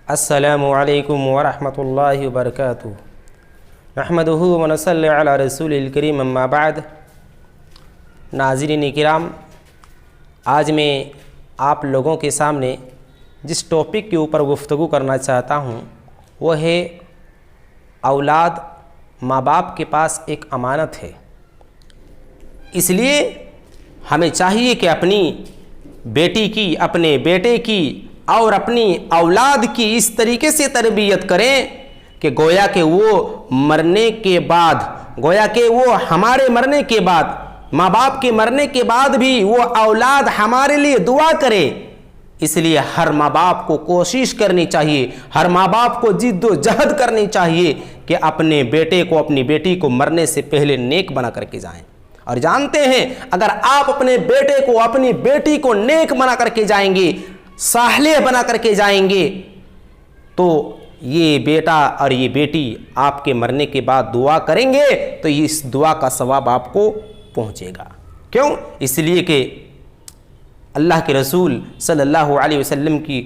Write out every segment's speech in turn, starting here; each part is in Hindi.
अस्सलामु अलैकुम वरहमतुल्लाहि वबरकातुहू नहमदुहु व नसल्ली अला रसूलिल करीम अम्मा बाद। नाज़रीन किराम, आज मैं आप लोगों के सामने जिस टॉपिक के ऊपर गुफ्तगू करना चाहता हूँ वो है औलाद माँ बाप के पास एक अमानत है। इसलिए हमें चाहिए कि अपनी बेटी की, अपने बेटे की और अपनी औलाद की इस तरीके से तरबियत करें कि गोया कि वो मरने के बाद, गोया कि वो हमारे मरने के बाद, माँ बाप के मरने के बाद भी वो औलाद हमारे लिए दुआ करे। इसलिए हर माँ बाप को कोशिश करनी चाहिए, हर माँ बाप को जिद्दोजहद करनी चाहिए कि अपने बेटे को, अपनी बेटी को मरने से पहले नेक बना करके जाएं। और जानते हैं, अगर आप अपने बेटे को, अपनी बेटी को नेक बना करके जाएंगे, साहले बना करके जाएंगे, तो ये बेटा और ये बेटी आपके मरने के बाद दुआ करेंगे तो इस दुआ का सवाब आपको पहुंचेगा। क्यों? इसलिए कि अल्लाह के रसूल सल्लल्लाहु अलैहि वसल्लम की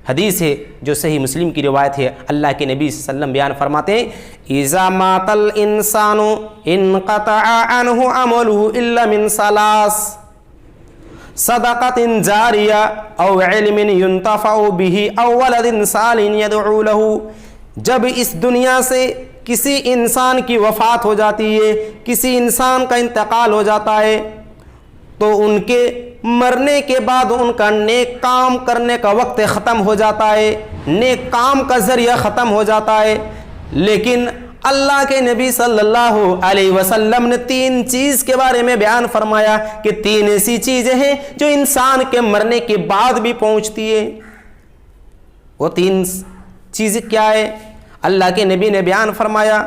हदीस है जो सही मुस्लिम की रिवायत है। अल्लाह के नबी सल्लल्लाहु अलैहि वसल्लम बयान फरमाते हैं, इज़ा मातल इंसानु इनक़तअ अन्हु अमलुहु इल्ला मिन सलास सदक़तिन जारिया औ इल्मिन युंतफ़अु बिही औ वलदिन सालिन यदउ लहू। जब इस दुनिया से किसी इंसान की वफ़ात हो जाती है, किसी इंसान का इंतकाल हो जाता है, तो उनके मरने के बाद उनका नेक काम करने का वक्त ख़त्म हो जाता है, नेक काम का ज़रिया ख़त्म हो जाता है। लेकिन अल्लाह के नबी सल्लल्लाहु अलैहि वसल्लम ने तीन चीज़ के बारे में बयान फरमाया कि तीन ऐसी चीज़ें हैं जो इंसान के मरने के बाद भी पहुंचती है। वो तीन चीज़ें क्या है? अल्लाह के नबी ने बयान फरमाया,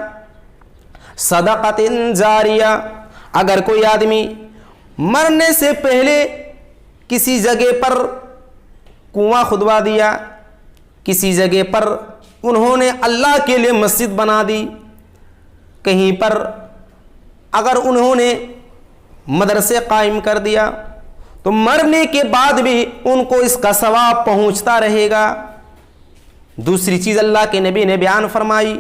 सदक़तिन जारिया। अगर कोई आदमी मरने से पहले किसी जगह पर कुआं खुदवा दिया, किसी जगह पर उन्होंने अल्लाह के लिए मस्जिद बना दी, कहीं पर अगर उन्होंने मदरसे कायम कर दिया, तो मरने के बाद भी उनको इसका सवाब पहुंचता रहेगा। दूसरी चीज़ अल्लाह के नबी ने बयान फरमाई,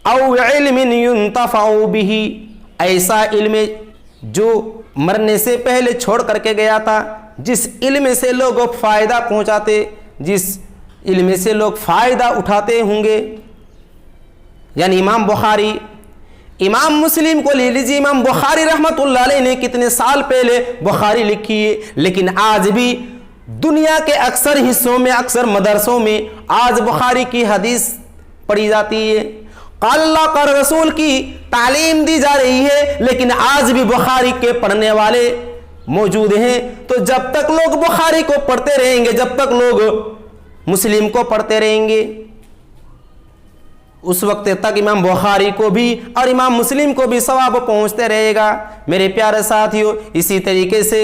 औ इल्मिन युंतफ़अु बिही। ऐसा इल्म जो मरने से पहले छोड़ करके गया था, जिस इल्म से लोगों को फ़ायदा पहुंचाते, जिस इल्म से लोग फ़ायदा उठाते होंगे। यानी इमाम बुखारी, इमाम मुस्लिम को ले लीजिए, इमाम बुखारी रहमतुल्लाह अलैह ने कितने साल पहले बुखारी लिखी है, लेकिन आज भी दुनिया के अक्सर हिस्सों में, अक्सर मदरसों में आज बुखारी की हदीस पढ़ी जाती है, क़ाल अल्लाह क़ाल रसूल की तालीम दी जा रही है, लेकिन आज भी बुखारी के पढ़ने वाले मौजूद हैं। तो जब तक लोग बुखारी को पढ़ते रहेंगे, जब तक लोग मुस्लिम को पढ़ते रहेंगे, उस वक्त तक इमाम बुखारी को भी और इमाम मुस्लिम को भी सवाब पहुंचते रहेगा। मेरे प्यारे साथियों, इसी तरीके से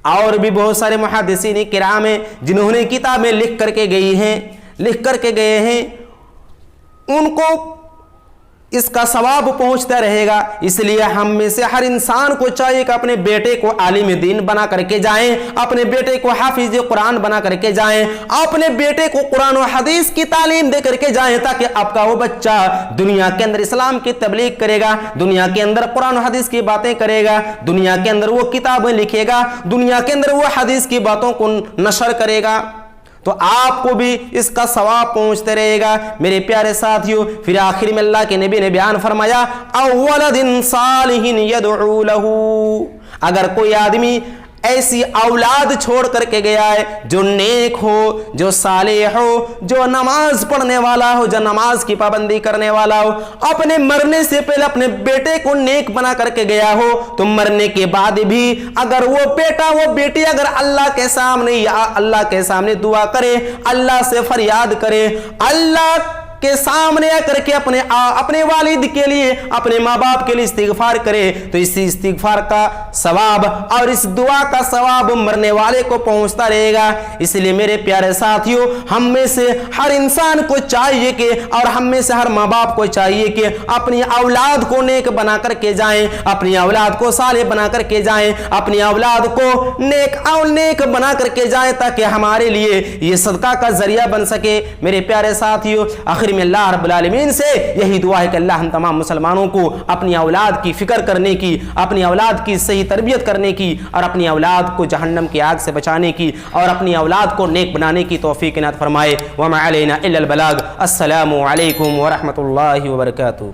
और भी बहुत सारे मुहद्दिसीन किराम हैं जिन्होंने किताबें लिख करके गए हैं, उनको इसका सवाब पहुंचता रहेगा। इसलिए हम में से हर इंसान को चाहिए कि अपने बेटे को आलिम दीन बना करके जाएं, अपने बेटे को हाफिज कुरान बना करके जाएं, अपने बेटे को कुरान और हदीस की तालीम दे करके जाएं, ताकि आपका वो बच्चा दुनिया के अंदर इस्लाम की तबलीग करेगा, दुनिया के अंदर कुरान और हदीस की बातें करेगा, दुनिया के अंदर वो किताबें लिखेगा, दुनिया के अंदर वो हदीस की बातों को नशर करेगा, तो आपको भी इसका सवाब पहुंचते रहेगा। मेरे प्यारे साथियों, फिर आखिर में अल्लाह के नबी ने बयान फरमाया, अव्वलदिन सालिहिन यदउ लहू। अगर कोई आदमी ऐसी औलाद छोड़ करके गया है जो नेक हो, जो सालेह हो, जो नमाज पढ़ने वाला हो, जो नमाज की पाबंदी करने वाला हो, अपने मरने से पहले अपने बेटे को नेक बना करके गया हो, तो मरने के बाद भी अगर वो बेटा, वो बेटी अगर अल्लाह के सामने या अल्लाह के सामने दुआ करे, अल्लाह से फरियाद करे, अल्लाह के सामने आकर के अपने वालिद के लिए, अपने माँ बाप के लिए इस्तिगफार करे तो इस इस्तिगफार का सवाब और इस दुआ का सवाब मरने वाले को पहुंचता रहेगा। इसलिए मेरे प्यारे साथियों, हम में से हर इंसान को चाहिए कि, और हम में से हर माँ बाप को चाहिए कि अपनी औलाद को नेक बना करके जाएं, अपनी औलाद को सालेह बना करके जाएं, अपनी औलाद को नेक बना करके जाएं, ताकि हमारे लिए ये सदका का जरिया बन सके। मेरे प्यारे साथियों, आखिर में अल्लाह रब्बुल आलमीन से यही दुआ है कि अल्लाह हम तमाम मुसलमानों को अपनी औलाद की फिक्र करने की, अपनी औलाद की सही तरबियत करने की और अपनी औलाद को जहन्नम की आग से बचाने की और अपनी औलाद को नेक बनाने की तौफीक इनात फरमाए। व मा अलैना इल्लल बलाग। अस्सलामु अलैकुम व रहमतुल्लाहि व बरकातुहू।